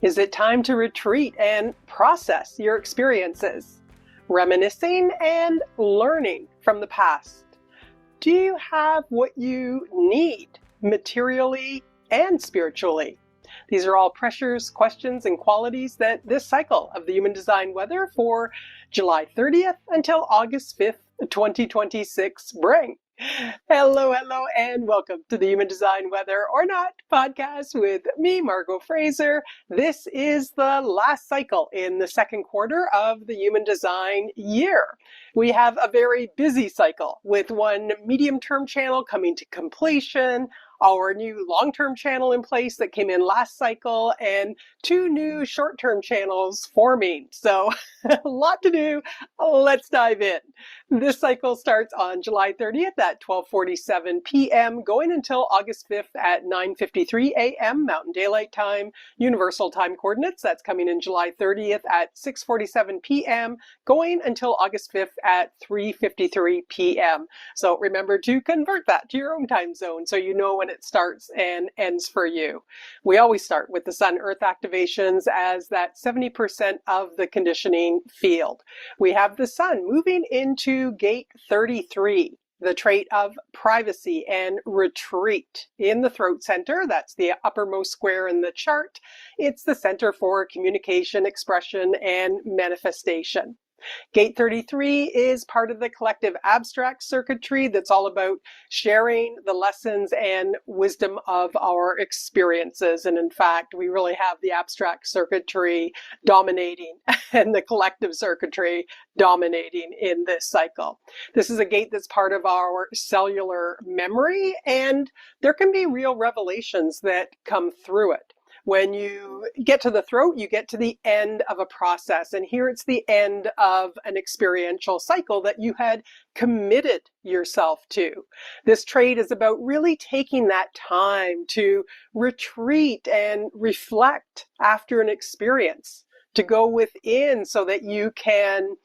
Is it time to retreat and process your experiences? Reminiscing and learning from the past. Do you have what you need materially and spiritually? These are all pressures, questions, and qualities that this cycle of the Human Design Weather for July 30th until August 5th, 2026 bring. Hello, and welcome to the Human Design Weather or Not podcast with me, Margot Fraser. This is the last cycle in the second quarter of the Human Design year. We have a very busy cycle with one medium-term channel coming to completion, our new long-term channel in place that came in last cycle, and two new short-term channels forming. So a lot to do. Let's dive in. This cycle starts on July 30th at 12:47 p.m. going until August 5th at 9:53 a.m. Mountain Daylight Time. Universal Time Coordinates, that's coming in July 30th at 6:47 p.m. going until August 5th at 3:53 p.m. So remember to convert that to your own time zone so you know when it starts and ends for you. We always start with the Sun-Earth activations as that 70% of the conditioning field. We have the Sun moving into gate 33, the trait of privacy and retreat in the throat center. That's the uppermost square in the chart. It's the center for communication, expression, and manifestation. Gate 33 is part of the collective abstract circuitry that's all about sharing the lessons and wisdom of our experiences. And in fact, we really have the abstract circuitry dominating and the collective circuitry dominating in this cycle. This is a gate that's part of our cellular memory, and there can be real revelations that come through it. When you get to the throat, you get to the end of a process. And here it's the end of an experiential cycle that you had committed yourself to. This trait is about really taking that time to retreat and reflect after an experience, to go within so that you can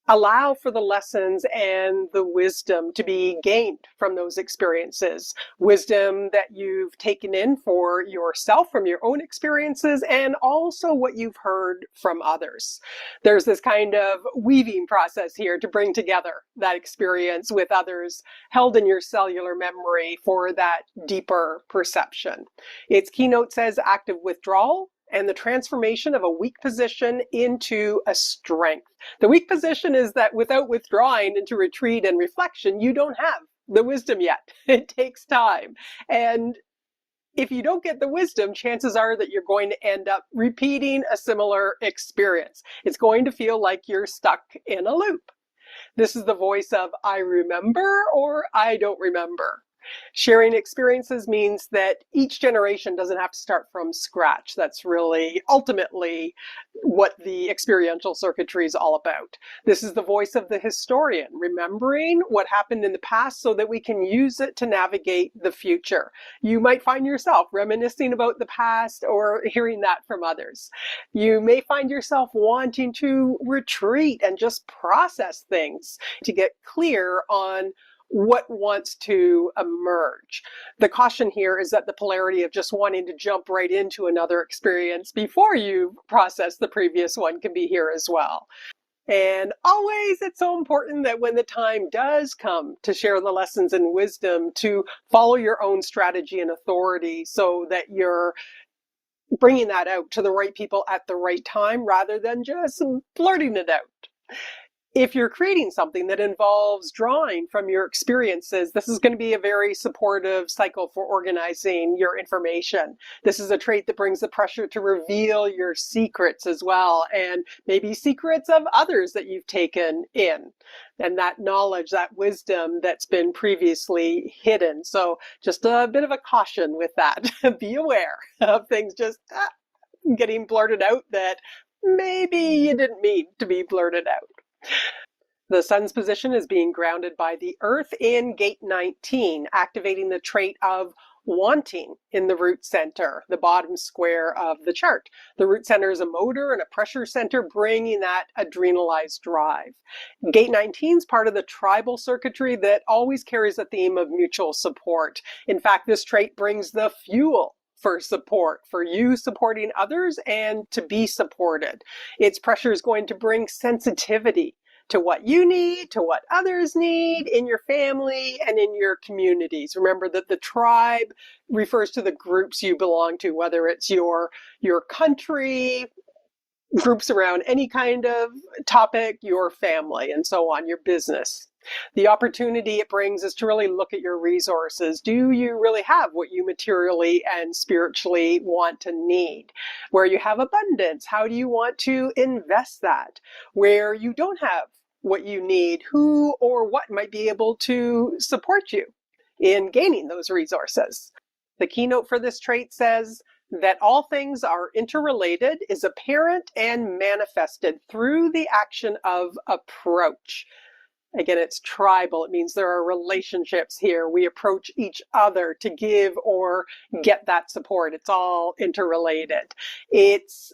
allow for the lessons and the wisdom to be gained from those experiences. Wisdom that you've taken in for yourself from your own experiences and also what you've heard from others. There's this kind of weaving process here to bring together that experience with others held in your cellular memory for that deeper perception. Its keynote says active withdrawal and the transformation of a weak position into a strength. The weak position is that without withdrawing into retreat and reflection, you don't have the wisdom yet. It takes time. And if you don't get the wisdom, chances are that you're going to end up repeating a similar experience. It's going to feel like you're stuck in a loop. This is the voice of I remember or I don't remember. Sharing experiences means that each generation doesn't have to start from scratch. That's really ultimately what the experiential circuitry is all about. This is the voice of the historian, remembering what happened in the past so that we can use it to navigate the future. You might find yourself reminiscing about the past or hearing that from others. You may find yourself wanting to retreat and just process things to get clear on what wants to emerge. The caution here is that the polarity of just wanting to jump right into another experience before you process the previous one can be here as well. And always, it's so important that when the time does come to share the lessons and wisdom, to follow your own strategy and authority so that you're bringing that out to the right people at the right time rather than just blurting it out. If you're creating something that involves drawing from your experiences, this is going to be a very supportive cycle for organizing your information. This is a trait that brings the pressure to reveal your secrets as well, and maybe secrets of others that you've taken in, and that knowledge, that wisdom that's been previously hidden. So just a bit of a caution with that. Be aware of things just getting blurted out that maybe you didn't mean to be blurted out. The Sun's position is being grounded by the Earth in gate 19, activating the trait of wanting in the root center, the bottom square of the chart. The root center is a motor and a pressure center, bringing that adrenalized drive. Gate 19 is part of the tribal circuitry that always carries a theme of mutual support. In fact, this trait brings the fuel for support, for you supporting others and to be supported. Its pressure is going to bring sensitivity to what you need, to what others need in your family and in your communities. Remember that the tribe refers to the groups you belong to, whether it's your country, groups around any kind of topic, your family, and so on, your business. The opportunity it brings is to really look at your resources. Do you really have what you materially and spiritually want to need? Where you have abundance, how do you want to invest that? Where you don't have what you need, who or what might be able to support you in gaining those resources? The keynote for this trait says that all things are interrelated, is apparent and manifested through the action of approach. Again, it's tribal. It means there are relationships here. We approach each other to give or get that support. It's all interrelated. It's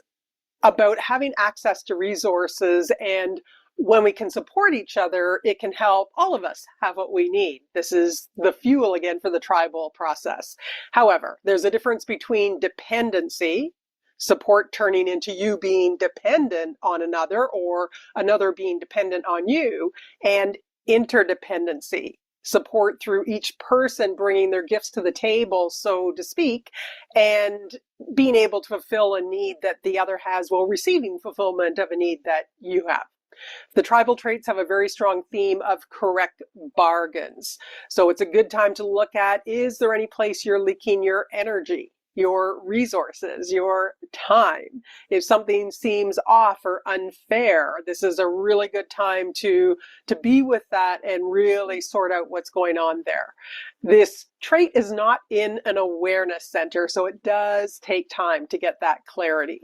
about having access to resources, and when we can support each other, it can help all of us have what we need. This is the fuel again for the tribal process. However, there's a difference between dependency, support turning into you being dependent on another or another being dependent on you, and interdependency, support through each person bringing their gifts to the table, so to speak, and being able to fulfill a need that the other has while receiving fulfillment of a need that you have. The tribal traits have a very strong theme of correct bargains. So it's a good time to look at, is there any place you're leaking your energy, your resources, your time? If something seems off or unfair, this is a really good time to be with that and really sort out what's going on there. This trait is not in an awareness center, so it does take time to get that clarity.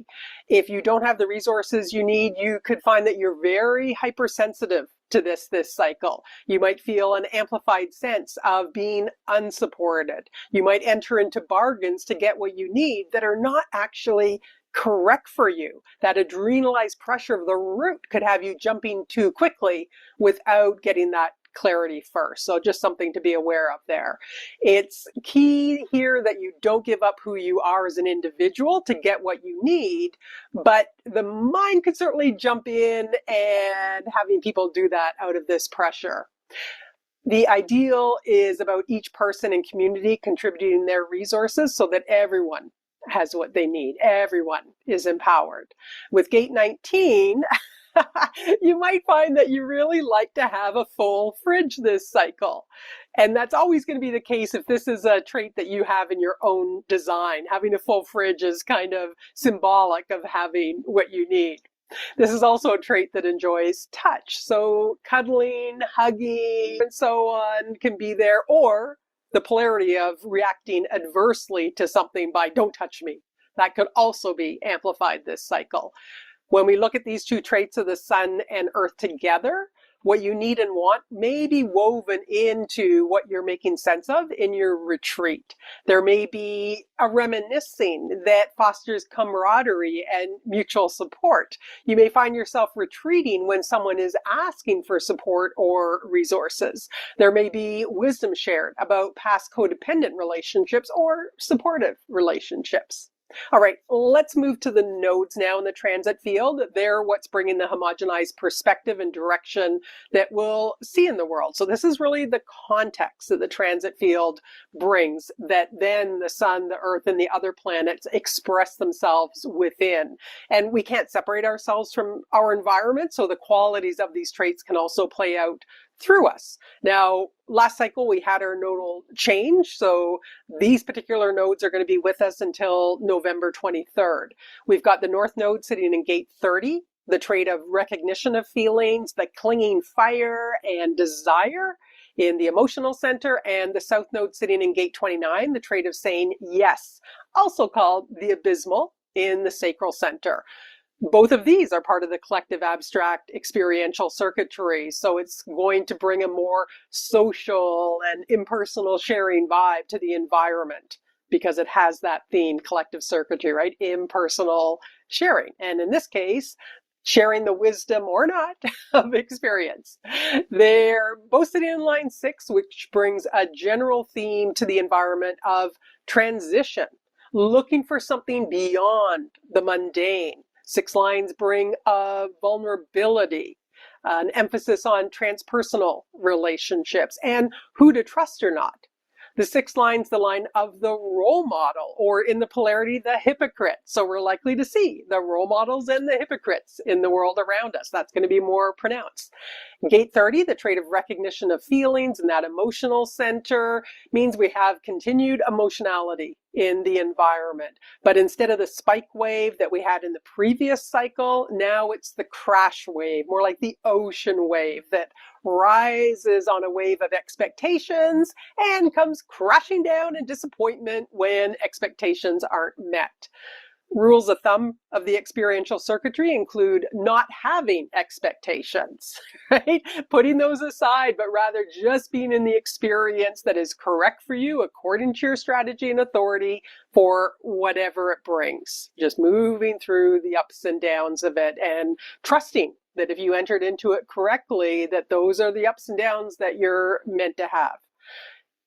If you don't have the resources you need, you could find that you're very hypersensitive to this cycle. You might feel an amplified sense of being unsupported. You might enter into bargains to get what you need that are not actually correct for you. That adrenalized pressure of the root could have you jumping too quickly without getting that clarity first. So just something to be aware of there. It's key here that you don't give up who you are as an individual to get what you need, but the mind could certainly jump in and having people do that out of this pressure. The ideal is about each person and community contributing their resources so that everyone has what they need. Everyone is empowered. With gate 19, you might find that you really like to have a full fridge this cycle. And that's always going to be the case if this is a trait that you have in your own design. Having a full fridge is kind of symbolic of having what you need. This is also a trait that enjoys touch. So cuddling, hugging, and so on can be there, or the polarity of reacting adversely to something by don't touch me. That could also be amplified this cycle. When we look at these two traits of the sun and earth together, what you need and want may be woven into what you're making sense of in your retreat. There may be a reminiscing that fosters camaraderie and mutual support. You may find yourself retreating when someone is asking for support or resources. There may be wisdom shared about past codependent relationships or supportive relationships. All right, let's move to the nodes now in the transit field. They're what's bringing the homogenized perspective and direction that we'll see in the world. So this is really the context that the transit field brings, that then the sun, the earth, and the other planets express themselves within. And we can't separate ourselves from our environment, so the qualities of these traits can also play out through us. Now, last cycle we had our nodal change, so these particular nodes are going to be with us until November 23rd. We've got the north node sitting in gate 30, the trait of recognition of feelings, the clinging fire and desire in the emotional center, and the south node sitting in gate 29, the trait of saying yes, also called the abysmal in the sacral center. Both of these are part of the collective abstract experiential circuitry, so it's going to bring a more social and impersonal sharing vibe to the environment because it has that theme, collective circuitry, right? Impersonal sharing. And in this case, sharing the wisdom or not of experience. They're both sitting in line 6, which brings a general theme to the environment of transition, looking for something beyond the mundane. 6 lines bring a vulnerability, an emphasis on transpersonal relationships and who to trust or not. The 6 line's the line of the role model, or in the polarity, the hypocrite. So we're likely to see the role models and the hypocrites in the world around us. That's going to be more pronounced. Gate 30, the trait of recognition of feelings and that emotional center, means we have continued emotionality in the environment. But instead of the spike wave that we had in the previous cycle, now it's the crash wave, more like the ocean wave that rises on a wave of expectations and comes crashing down in disappointment when expectations aren't met. Rules of thumb of the experiential circuitry include not having expectations, right? Putting those aside, but rather just being in the experience that is correct for you according to your strategy and authority for whatever it brings. Just moving through the ups and downs of it and trusting that if you entered into it correctly, that those are the ups and downs that you're meant to have.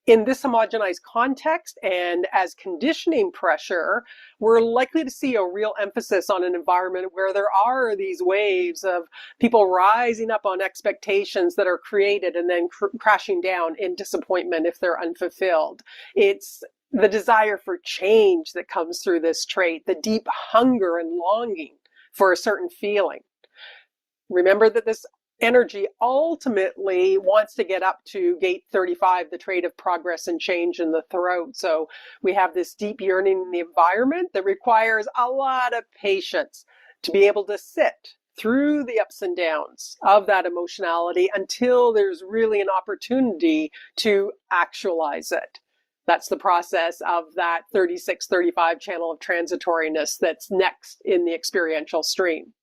In this homogenized context and as conditioning pressure, we're likely to see a real emphasis on an environment where there are these waves of people rising up on expectations that are created and then crashing down in disappointment if they're unfulfilled. It's the desire for change that comes through this trait, the deep hunger and longing for a certain feeling. Remember that this energy ultimately wants to get up to gate 35, the trait of progress and change in the throat. So we have this deep yearning in the environment that requires a lot of patience to be able to sit through the ups and downs of that emotionality until there's really an opportunity to actualize it. That's the process of that 36-35 channel of transitoriness that's next in the experiential stream.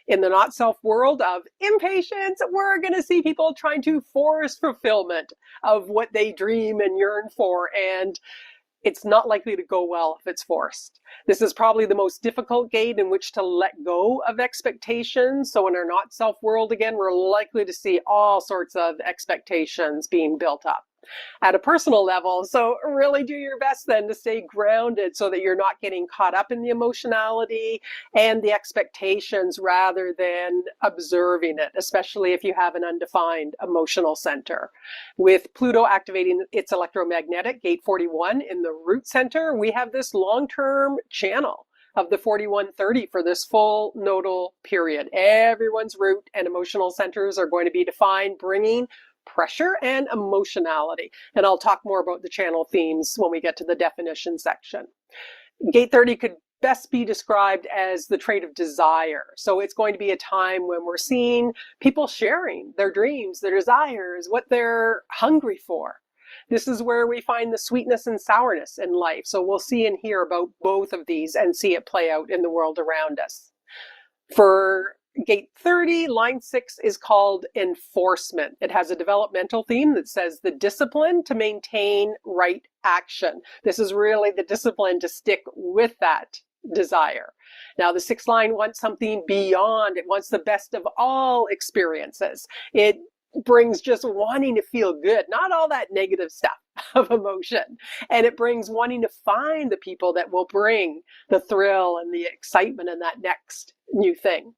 In the not self world of impatience, we're going to see people trying to force fulfillment of what they dream and yearn for, and it's not likely to go well if it's forced. This is probably the most difficult gate in which to let go of expectations. So in our not self world, again, we're likely to see all sorts of expectations being built up at a personal level. So really do your best then to stay grounded so that you're not getting caught up in the emotionality and the expectations rather than observing it, especially if you have an undefined emotional center. With Pluto activating its electromagnetic gate 41 in the root center, we have this long-term channel of the 4130 for this full nodal period. Everyone's root and emotional centers are going to be defined, bringing pressure and emotionality. And I'll talk more about the channel themes when we get to the definition section. Gate 30 could best be described as the trait of desire. So it's going to be a time when we're seeing people sharing their dreams, their desires, what they're hungry for. This is where we find the sweetness and sourness in life. So we'll see and hear about both of these and see it play out in the world around us. For Gate 30, line 6 is called enforcement. It has a developmental theme that says the discipline to maintain right action. This is really the discipline to stick with that desire. Now, the 6th line wants something beyond. It wants the best of all experiences. It brings just wanting to feel good, not all that negative stuff of emotion. And it brings wanting to find the people that will bring the thrill and the excitement and that next new thing.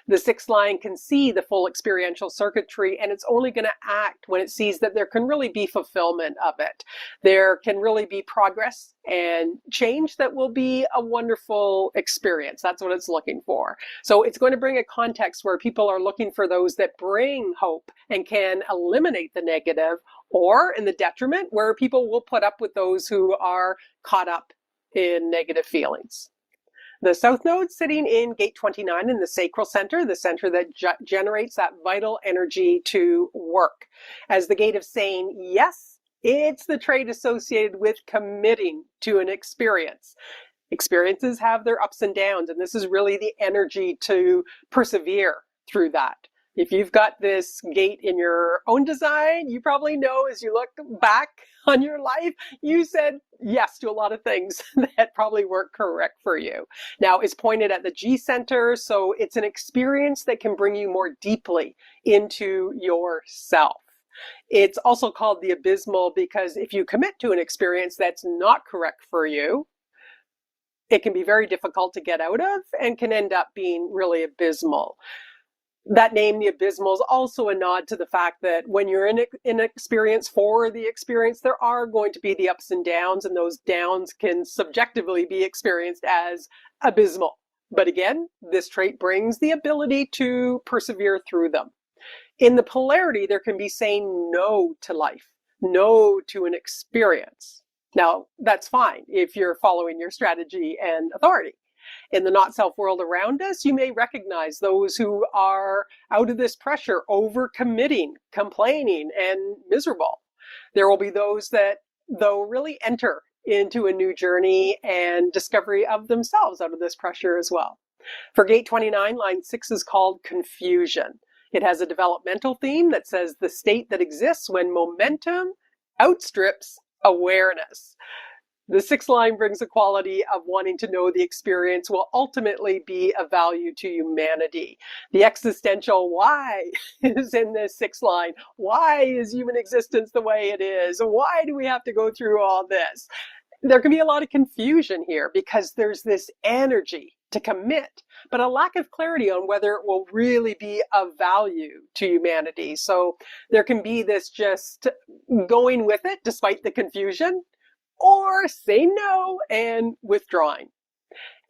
The 6th line can see the full experiential circuitry, and it's only going to act when it sees that there can really be fulfillment of it. There can really be progress and change that will be a wonderful experience. That's what it's looking for. So it's going to bring a context where people are looking for those that bring hope and can eliminate the negative, or in the detriment, where people will put up with those who are caught up in negative feelings. The South Node sitting in gate 29 in the sacral center, the center that generates that vital energy to work. As the gate of saying yes, it's the trait associated with committing to an experience. Experiences have their ups and downs, and this is really the energy to persevere through that. If you've got this gate in your own design, you probably know as you look back on your life, you said yes to a lot of things that probably weren't correct for you. Now, it's pointed at the G center, so it's an experience that can bring you more deeply into yourself. It's also called the abysmal because if you commit to an experience that's not correct for you, it can be very difficult to get out of and can end up being really abysmal. That name, the abysmal, is also a nod to the fact that when you're in an experience for the experience, there are going to be the ups and downs, and those downs can subjectively be experienced as abysmal. But again, this trait brings the ability to persevere through them. In the polarity, there can be saying no to life, no to an experience. Now, that's fine if you're following your strategy and authority. In the not-self world around us, you may recognize those who are out of this pressure, overcommitting, complaining, and miserable. There will be those that, though, really enter into a new journey and discovery of themselves out of this pressure as well. For gate 29, line 6 is called confusion. It has a developmental theme that says the state that exists when momentum outstrips awareness. The 6th line brings a quality of wanting to know the experience will ultimately be of value to humanity. The existential why is in this 6th line. Why is human existence the way it is? Why do we have to go through all this? There can be a lot of confusion here because there's this energy to commit, but a lack of clarity on whether it will really be of value to humanity. So there can be this just going with it despite the confusion, or say no and withdrawing.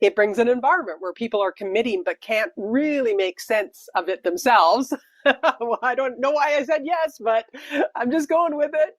It brings an environment where people are committing but can't really make sense of it themselves. Well, I don't know why I said yes, but I'm just going with it.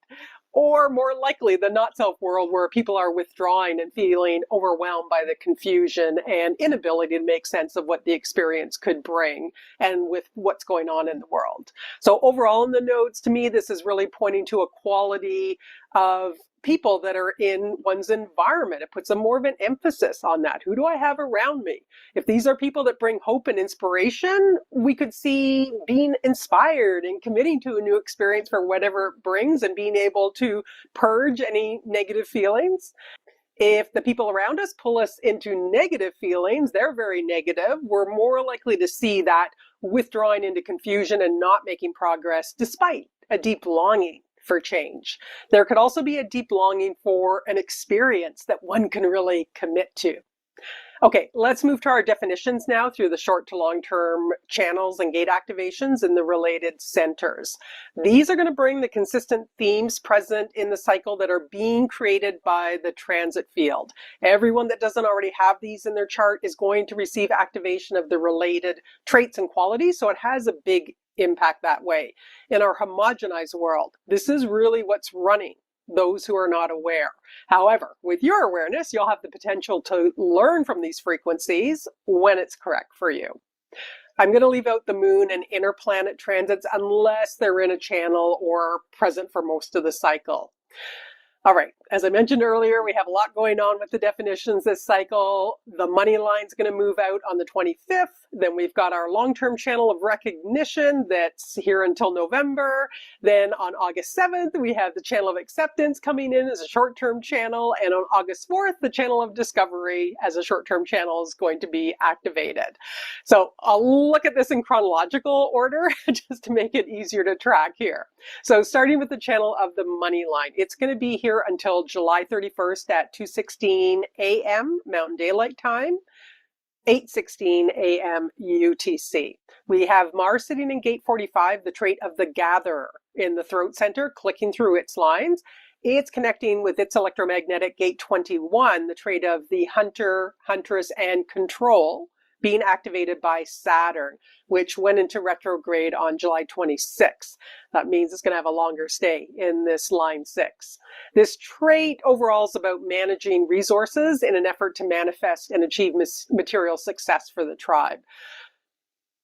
Or more likely, the not-self world where people are withdrawing and feeling overwhelmed by the confusion and inability to make sense of what the experience could bring and with what's going on in the world. So overall in the notes, to me, this is really pointing to a quality of people that are in one's environment. It puts a more of an emphasis on that. Who do I have around me? If these are people that bring hope and inspiration, we could see being inspired and committing to a new experience for whatever it brings and being able to purge any negative feelings. If the people around us pull us into negative feelings, they're very negative, we're more likely to see that withdrawing into confusion and not making progress despite a deep longing for change. There could also be a deep longing for an experience that one can really commit to. Okay, let's move to our definitions now through the short to long-term channels and gate activations and the related centers. These are going to bring the consistent themes present in the cycle that are being created by the transit field. Everyone that doesn't already have these in their chart is going to receive activation of the related traits and qualities, so it has a big impact that way. In our homogenized world, this is really what's running those who are not aware. However, with your awareness, you'll have the potential to learn from these frequencies when it's correct for you. I'm going to leave out the moon and inner planet transits unless they're in a channel or present for most of the cycle. All right, as I mentioned earlier, we have a lot going on with the definitions this cycle. The money line's going to move out on the 25th. Then we've got our long-term channel of recognition that's here until November. Then on August 7th, we have the channel of acceptance coming in as a short-term channel. And on August 4th, the channel of discovery as a short-term channel is going to be activated. So I'll look at this in chronological order just to make it easier to track here. So starting with the channel of the money line, it's going to be here until July 31st at 2:16 a.m. Mountain Daylight Time, 8:16 a.m. UTC. We have Mars sitting in gate 45, the trait of the gatherer in the throat center, clicking through its lines. It's connecting with its electromagnetic gate 21, the trait of the hunter, huntress, and control, being activated by Saturn, which went into retrograde on July 26th. That means it's going to have a longer stay in this line 6. This trait overall is about managing resources in an effort to manifest and achieve material success for the tribe.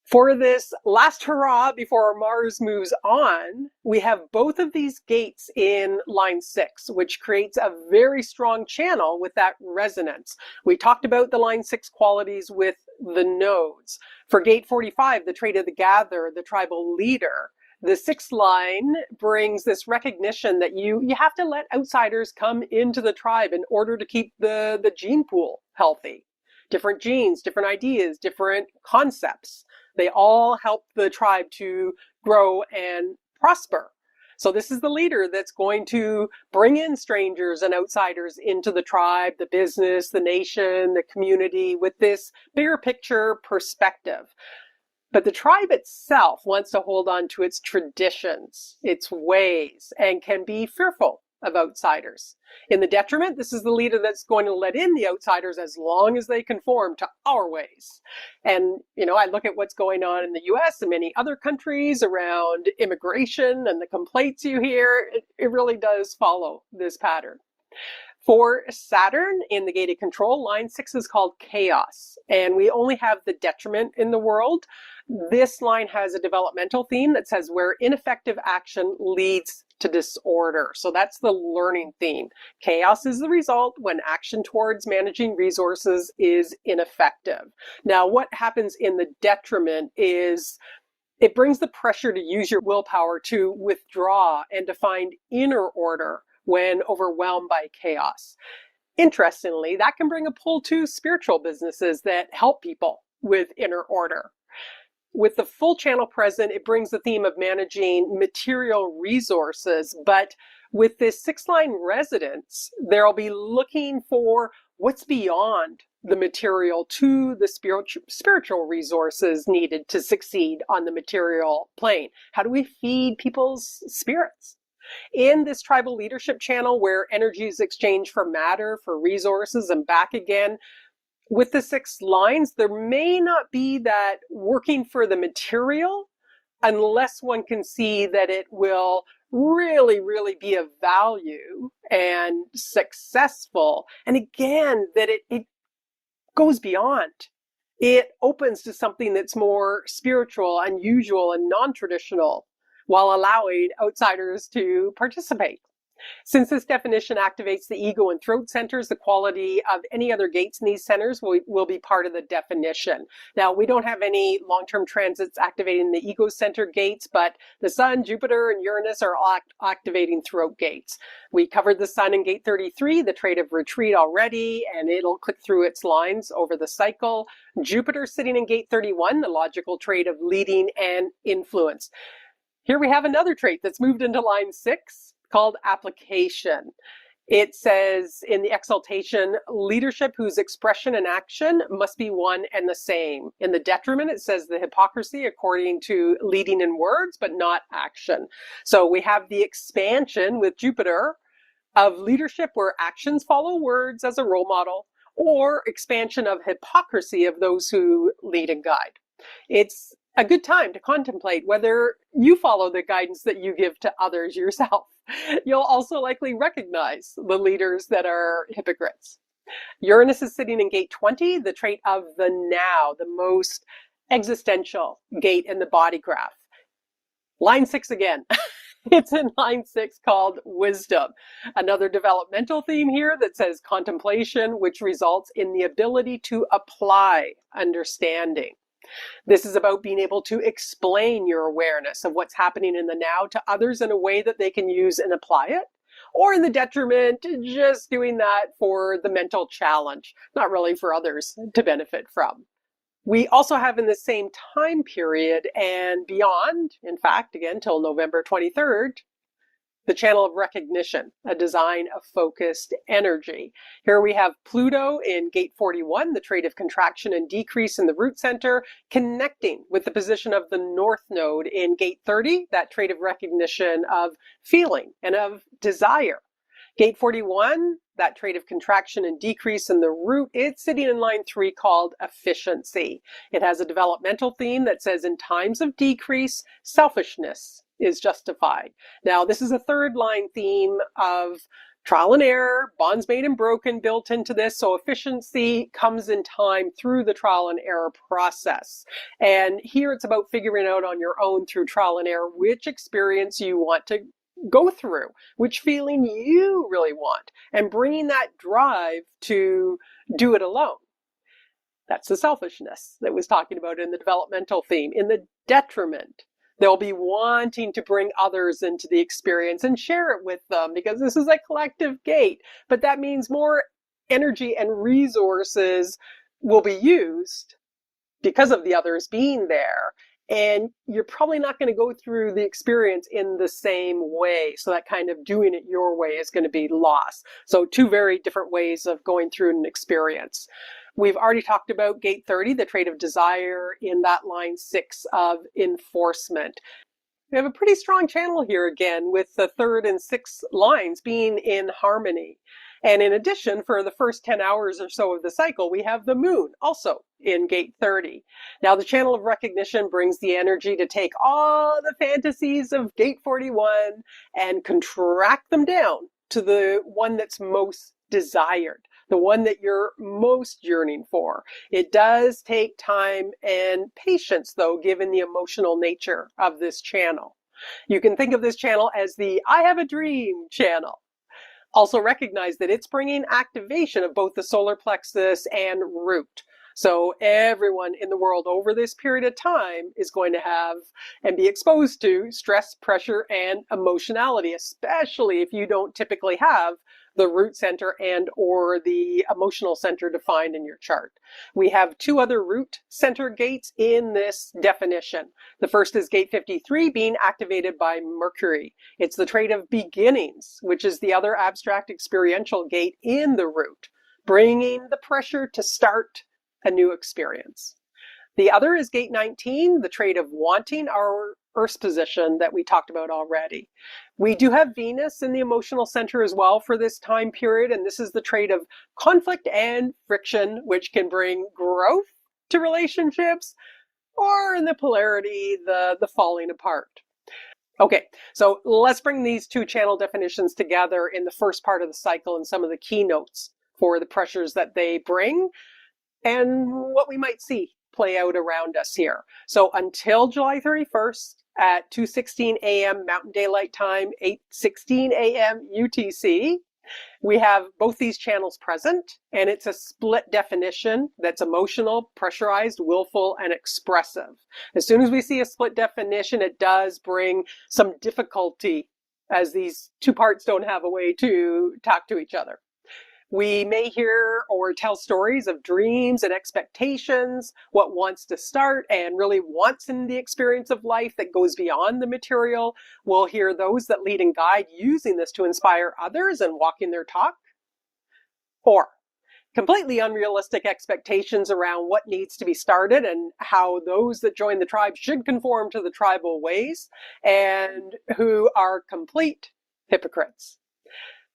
For this last hurrah before Mars moves on, we have both of these gates in line 6, which creates a very strong channel with that resonance. We talked about the line 6 qualities with the nodes. For gate 45, the trait of the gatherer, the tribal leader, the 6th line brings this recognition that you have to let outsiders come into the tribe in order to keep the gene pool healthy. Different genes, different ideas, different concepts. They all help the tribe to grow and prosper. So this is the leader that's going to bring in strangers and outsiders into the tribe, the business, the nation, the community with this bigger picture perspective. But the tribe itself wants to hold on to its traditions, its ways, and can be fearful of outsiders. In the detriment, this is the leader that's going to let in the outsiders as long as they conform to our ways. And, I look at what's going on in the US and many other countries around immigration and the complaints you hear. It really does follow this pattern. For Saturn in the gated control, line 6 is called chaos, and we only have the detriment in the world. This line has a developmental theme that says where ineffective action leads to disorder. So that's the learning theme. Chaos is the result when action towards managing resources is ineffective. Now, what happens in the detriment is it brings the pressure to use your willpower to withdraw and to find inner order when overwhelmed by chaos. Interestingly, that can bring a pull to spiritual businesses that help people with inner order. With the full channel present, it brings the theme of managing material resources, but with this 6-line residence, they'll be looking for what's beyond the material to the spiritual resources needed to succeed on the material plane. How do we feed people's spirits? In this tribal leadership channel where energy is exchanged for matter, for resources, and back again, with the 6 lines, there may not be that working for the material unless one can see that it will really, really be of value and successful. And again, that it goes beyond. It opens to something that's more spiritual, unusual, and non-traditional, while allowing outsiders to participate. Since this definition activates the ego and throat centers, the quality of any other gates in these centers will be part of the definition. Now, we don't have any long-term transits activating the ego center gates, but the Sun, Jupiter, and Uranus are activating throat gates. We covered the Sun in gate 33, the trait of retreat already, and it'll click through its lines over the cycle. Jupiter sitting in gate 31, the logical trait of leading and influence. Here we have another trait that's moved into line 6 called application. It says in the exaltation, leadership whose expression and action must be one and the same. In the detriment, it says the hypocrisy according to leading in words, but not action. So we have the expansion with Jupiter of leadership where actions follow words as a role model, or expansion of hypocrisy of those who lead and guide. It's a good time to contemplate whether you follow the guidance that you give to others yourself. You'll also likely recognize the leaders that are hypocrites. Uranus is sitting in gate 20, the trait of the now, the most existential gate in the body graph. Line 6 again. It's in line 6 called wisdom. Another developmental theme here that says contemplation, which results in the ability to apply understanding. This is about being able to explain your awareness of what's happening in the now to others in a way that they can use and apply it. Or in the detriment, just doing that for the mental challenge, not really for others to benefit from. We also have in the same time period and beyond, in fact, again, till November 23rd, the channel of recognition, a design of focused energy. Here we have Pluto in gate 41, the trait of contraction and decrease in the root center, connecting with the position of the North Node in gate 30, that trait of recognition of feeling and of desire. Gate 41, that trait of contraction and decrease in the root, it's sitting in line 3 called efficiency. It has a developmental theme that says in times of decrease, selfishness is justified. Now, this is a 3rd line theme of trial and error, bonds made and broken built into this. So efficiency comes in time through the trial and error process. And here it's about figuring out on your own through trial and error which experience you want to go through, which feeling you really want, and bringing that drive to do it alone. That's the selfishness that was talking about in the developmental theme. In the detriment, they'll be wanting to bring others into the experience and share it with them because this is a collective gate. But that means more energy and resources will be used because of the others being there. And you're probably not going to go through the experience in the same way. So that kind of doing it your way is going to be lost. So two very different ways of going through an experience. We've already talked about gate 30, the trait of desire, in that line 6 of enforcement. We have a pretty strong channel here again, with the 3rd and 6th lines being in harmony. And in addition, for the first 10 hours or so of the cycle, we have the moon also in gate 30. Now, the channel of recognition brings the energy to take all the fantasies of gate 41 and contract them down to the one that's most desired, the one that you're most yearning for. It does take time and patience, though, given the emotional nature of this channel. You can think of this channel as the I have a dream channel. Also recognize that it's bringing activation of both the solar plexus and root. So everyone in the world over this period of time is going to have and be exposed to stress, pressure, and emotionality, especially if you don't typically have the root center and or the emotional center defined in your chart. We have 2 other root center gates in this definition. The first is gate 53, being activated by Mercury. It's the trait of beginnings, which is the other abstract experiential gate in the root, bringing the pressure to start a new experience. The other is gate 19, the trait of wanting, our Earth's position that we talked about already. We do have Venus in the emotional center as well for this time period, and this is the trait of conflict and friction, which can bring growth to relationships, or in the polarity, the falling apart. Okay, so let's bring these 2 channel definitions together in the first part of the cycle and some of the keynotes for the pressures that they bring and what we might see play out around us here. So until July 31st at 2:16 a.m. Mountain Daylight Time, 8:16 a.m. UTC, we have both these channels present, and it's a split definition that's emotional, pressurized, willful, and expressive. As soon as we see a split definition, it does bring some difficulty as these 2 parts don't have a way to talk to each other. We may hear or tell stories of dreams and expectations, what wants to start and really wants in the experience of life that goes beyond the material. We'll hear those that lead and guide using this to inspire others and walking their talk. Or completely unrealistic expectations around what needs to be started and how those that join the tribe should conform to the tribal ways, and who are complete hypocrites.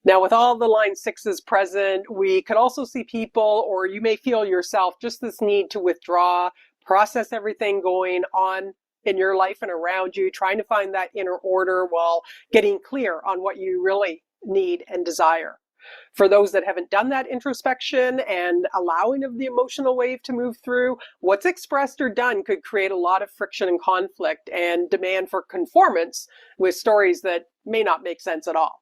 Now, with all the line 6s present, we could also see people, or you may feel yourself, just this need to withdraw, process everything going on in your life and around you, trying to find that inner order while getting clear on what you really need and desire. For those that haven't done that introspection and allowing of the emotional wave to move through, what's expressed or done could create a lot of friction and conflict and demand for conformance with stories that may not make sense at all.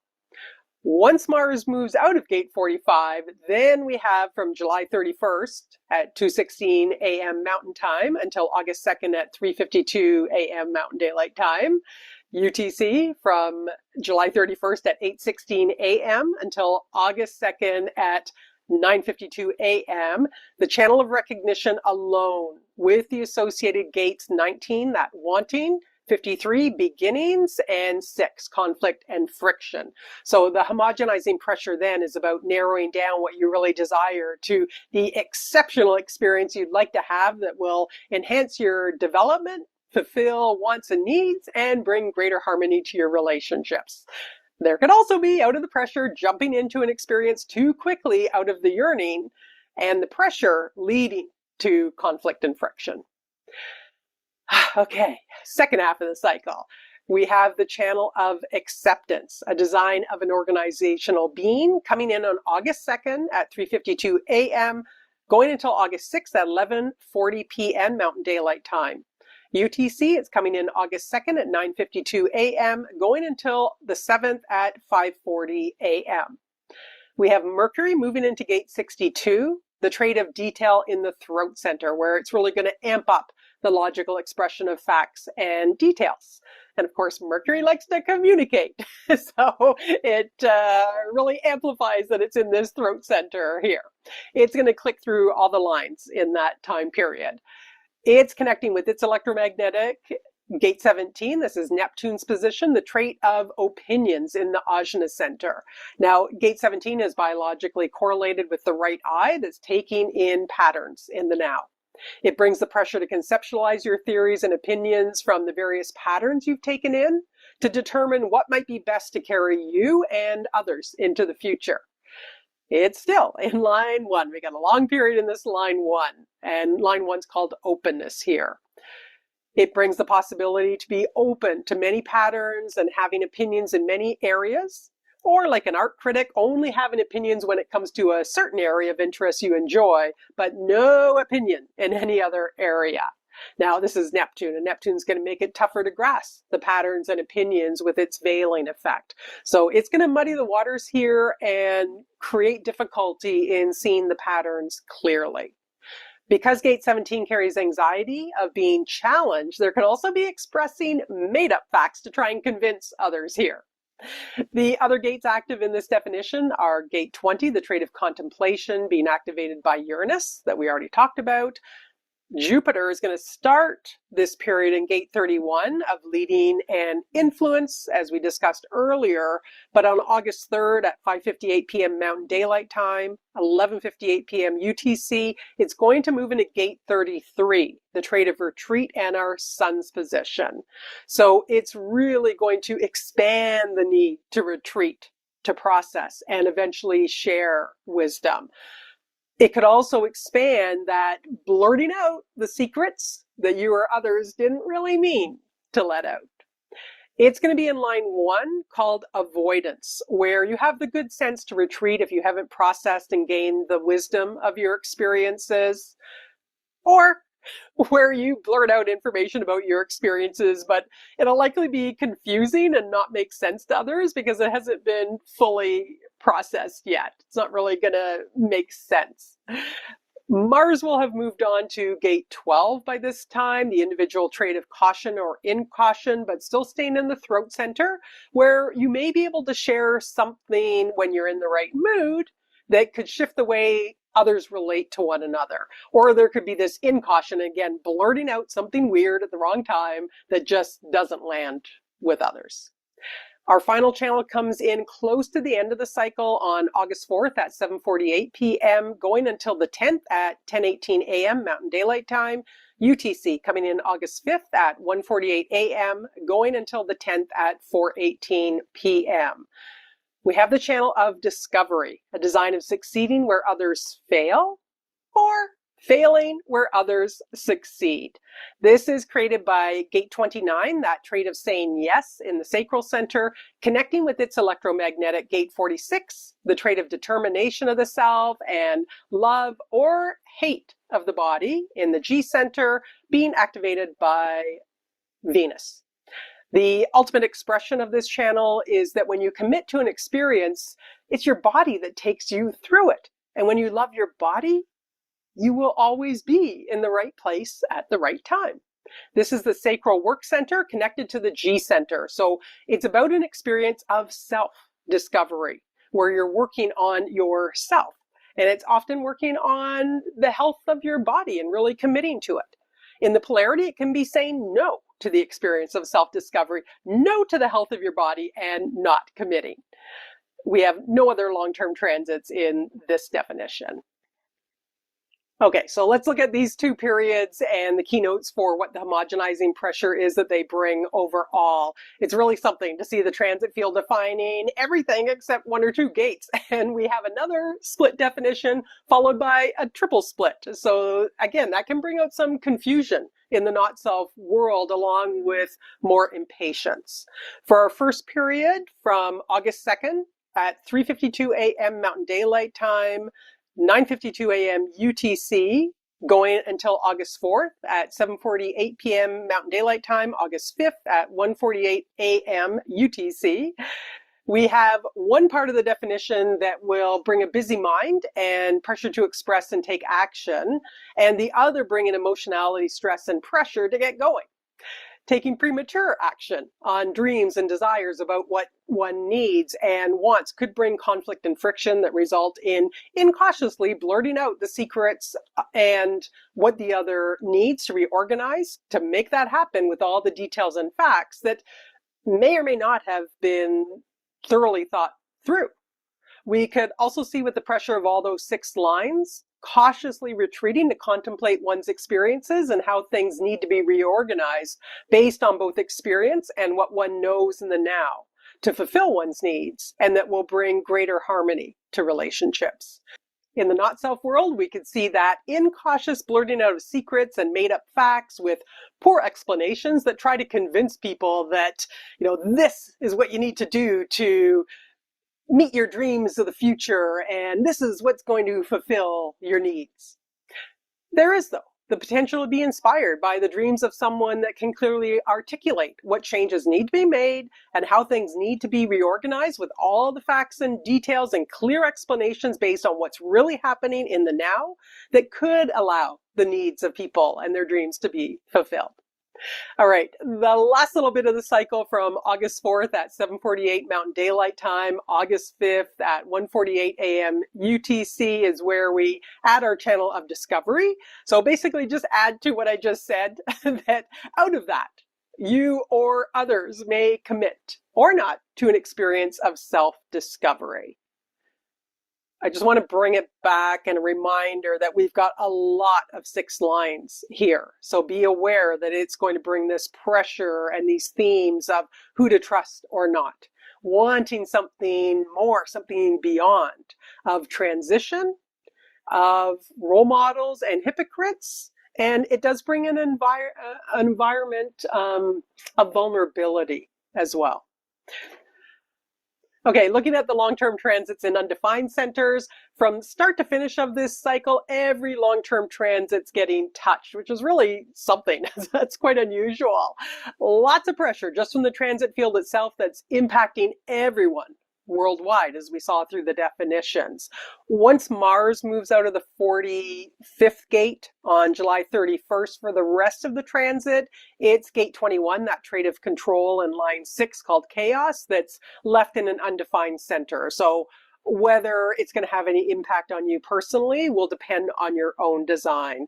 Once Mars moves out of gate 45, then we have from July 31st at 2:16 a.m. Mountain Time until August 2nd at 3:52 a.m. Mountain Daylight Time. UTC from July 31st at 8:16 a.m. until August 2nd at 9:52 a.m. The channel of recognition alone with the associated gates 19, that wanting, 53, beginnings, and 6, conflict and friction. So the homogenizing pressure then is about narrowing down what you really desire to the exceptional experience you'd like to have that will enhance your development, fulfill wants and needs, and bring greater harmony to your relationships. There could also be, out of the pressure, jumping into an experience too quickly out of the yearning, and the pressure leading to conflict and friction. Okay, second half of the cycle. We have the channel of acceptance, a design of an organizational being, coming in on August 2nd at 3:52 a.m., going until August 6th at 11:40 p.m. Mountain Daylight Time. UTC, it's coming in August 2nd at 9:52 a.m., going until the 7th at 5:40 a.m. We have Mercury moving into gate 62, the trait of detail in the throat center, where it's really going to amp up the logical expression of facts and details. And of course, Mercury likes to communicate. So it really amplifies that it's in this throat center here. It's going to click through all the lines in that time period. It's connecting with its electromagnetic gate 17. This is Neptune's position, the trait of opinions in the ajna center. Now, gate 17 is biologically correlated with the right eye that's taking in patterns in the now. It brings the pressure to conceptualize your theories and opinions from the various patterns you've taken in to determine what might be best to carry you and others into the future. It's still in line 1. We got a long period in this line 1, and line 1's called openness here. It brings the possibility to be open to many patterns and having opinions in many areas, or like an art critic, only having opinions when it comes to a certain area of interest you enjoy, but no opinion in any other area. Now, this is Neptune, and Neptune's going to make it tougher to grasp the patterns and opinions with its veiling effect. So it's going to muddy the waters here and create difficulty in seeing the patterns clearly. Because gate 17 carries anxiety of being challenged, there can also be expressing made-up facts to try and convince others here. The other gates active in this definition are gate 20, the trait of contemplation being activated by Uranus that we already talked about. Jupiter is going to start this period in gate 31 of leading and influence, as we discussed earlier, but on August 3rd at 5:58 p.m. Mountain Daylight Time, 11:58 p.m. UTC, it's going to move into gate 33, the trait of retreat and our sun's position. So it's really going to expand the need to retreat, to process, and eventually share wisdom. It could also expand that blurting out the secrets that you or others didn't really mean to let out. It's going to be in line 1 called avoidance, where you have the good sense to retreat if you haven't processed and gained the wisdom of your experiences, or where you blurt out information about your experiences, but it'll likely be confusing and not make sense to others because it hasn't been fully processed yet. It's not really going to make sense. Mars will have moved on to gate 12 by this time, the individual trait of caution or incaution, but still staying in the throat center, where you may be able to share something when you're in the right mood that could shift the way others relate to one another. Or there could be this incaution, again, blurting out something weird at the wrong time that just doesn't land with others. Our final channel comes in close to the end of the cycle on August 4th at 7:48 p.m., going until the 10th at 10:18 a.m. Mountain Daylight Time. UTC coming in August 5th at 1:48 a.m., going until the 10th at 4:18 p.m. We have the channel of discovery, a design of succeeding where others fail, or failing where others succeed. This is created by gate 29, that trait of saying yes in the sacral center, connecting with its electromagnetic gate 46, the trait of determination of the self and love or hate of the body in the G center, being activated by Venus. The ultimate expression of this channel is that when you commit to an experience, it's your body that takes you through it. And when you love your body, you will always be in the right place at the right time. This is the sacral work center connected to the G center. So it's about an experience of self-discovery where you're working on yourself. And it's often working on the health of your body and really committing to it. In the polarity, it can be saying no to the experience of self-discovery, no to the health of your body, and not committing. We have no other long-term transits in this definition. Okay, so let's look at these two periods and the keynotes for what the homogenizing pressure is that they bring overall. It's really something to see the transit field defining everything except 1 or 2 gates. And we have another split definition followed by a triple split. So again, that can bring out some confusion in the not-self world along with more impatience. For our first period from August 2nd at 3:52 a.m. Mountain Daylight Time, 9:52 a.m. UTC, going until August 4th at 7:48 p.m. Mountain Daylight Time, August 5th at 1:48 a.m. UTC. We have one part of the definition that will bring a busy mind and pressure to express and take action, and the other bring in emotionality, stress, and pressure to get going. taking premature action on dreams and desires about what one needs and wants could bring conflict and friction that result in incautiously blurting out the secrets and what the other needs to reorganize to make that happen with all the details and facts that may or may not have been thoroughly thought through. We could also see with the pressure of all those 6 lines, cautiously retreating to contemplate one's experiences and how things need to be reorganized based on both experience and what one knows in the now to fulfill one's needs, and that will bring greater harmony to relationships. In the not-self world, we could see that incautious blurting out of secrets and made-up facts with poor explanations that try to convince people that, this is what you need to do to meet your dreams of the future, and this is what's going to fulfill your needs. There is, though, the potential to be inspired by the dreams of someone that can clearly articulate what changes need to be made and how things need to be reorganized with all the facts and details and clear explanations based on what's really happening in the now that could allow the needs of people and their dreams to be fulfilled. All right, the last little bit of the cycle from August 4th at 7:48 Mountain Daylight Time, August 5th at 1:48 a.m. UTC is where we add our channel of discovery. So basically just add to what I just said that out of that, you or others may commit or not to an experience of self-discovery. I just want to bring it back and a reminder that we've got a lot of 6 lines here. So be aware that it's going to bring this pressure and these themes of who to trust or not, wanting something more, something beyond, of transition, of role models and hypocrites. And it does bring an environment of vulnerability as well. Okay, looking at the long-term transits in undefined centers, from start to finish of this cycle, every long-term transit's getting touched, which is really something. That's quite unusual. Lots of pressure just from the transit field itself that's impacting everyone worldwide, as we saw through the definitions. Once Mars moves out of the 45th gate on July 31st for the rest of the transit, it's gate 21, that trait of control, and line 6 called chaos, that's left in an undefined center. So whether it's going to have any impact on you personally will depend on your own design.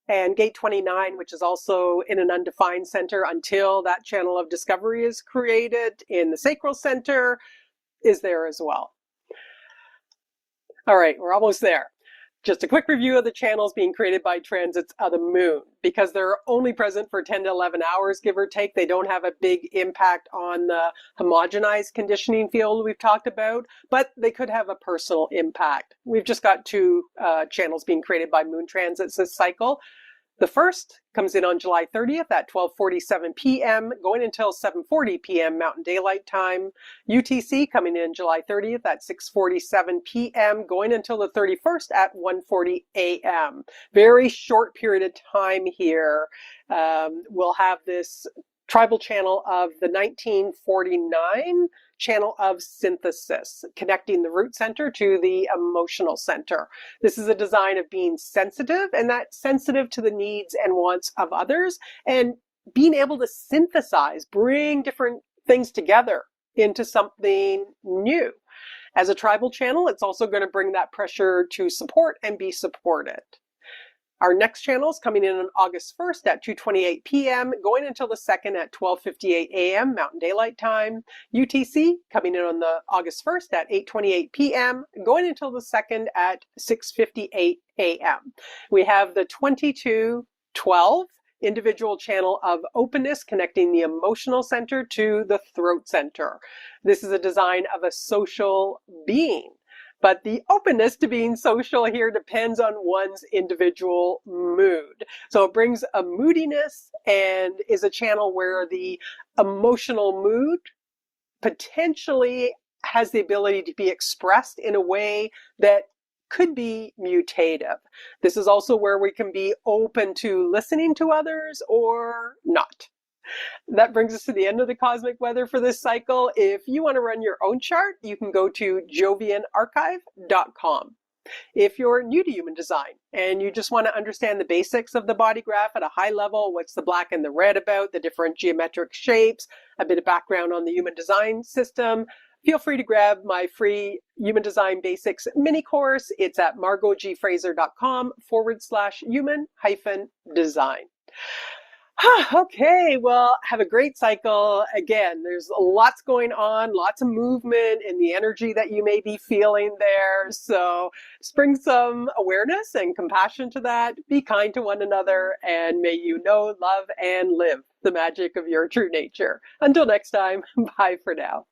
And gate 29, which is also in an undefined center until that channel of discovery is created in the sacral center, is there as well. All right, we're almost there. Just a quick review of the channels being created by transits of the moon. Because they're only present for 10 to 11 hours, give or take, they don't have a big impact on the homogenized conditioning field we've talked about, but they could have a personal impact. We've just got 2 channels being created by moon transits this cycle. The first comes in on July 30th at 12:47 p.m., going until 7:40 p.m. Mountain Daylight Time. UTC coming in July 30th at 6:47 p.m., going until the 31st at 1:40 a.m. Very short period of time here. We'll have this tribal channel of the 1949 channel of synthesis, connecting the root center to the emotional center. This is a design of being sensitive, and that's sensitive to the needs and wants of others, and being able to synthesize, bring different things together into something new. As a tribal channel, it's also going to bring that pressure to support and be supported. Our next channel is coming in on August 1st at 2:28 p.m., going until the 2nd at 12:58 a.m. Mountain Daylight Time. UTC coming in on the August 1st at 8:28 p.m., going until the 2nd at 6:58 a.m. We have the 2212 individual channel of openness connecting the emotional center to the throat center. This is a design of a social being. But the openness to being social here depends on one's individual mood. So it brings a moodiness and is a channel where the emotional mood potentially has the ability to be expressed in a way that could be mutative. This is also where we can be open to listening to others or not. That brings us to the end of the cosmic weather for this cycle. If you want to run your own chart, you can go to jovianarchive.com. If you're new to human design and you just want to understand the basics of the body graph at a high level, what's the black and the red about, the different geometric shapes, a bit of background on the human design system, feel free to grab my free Human Design Basics mini course. It's at margotgfraser.com/human-design. Okay, well, have a great cycle. Again, there's lots going on, lots of movement in the energy that you may be feeling there. So just bring some awareness and compassion to that. Be kind to one another, and may you know, love, and live the magic of your true nature. Until next time, bye for now.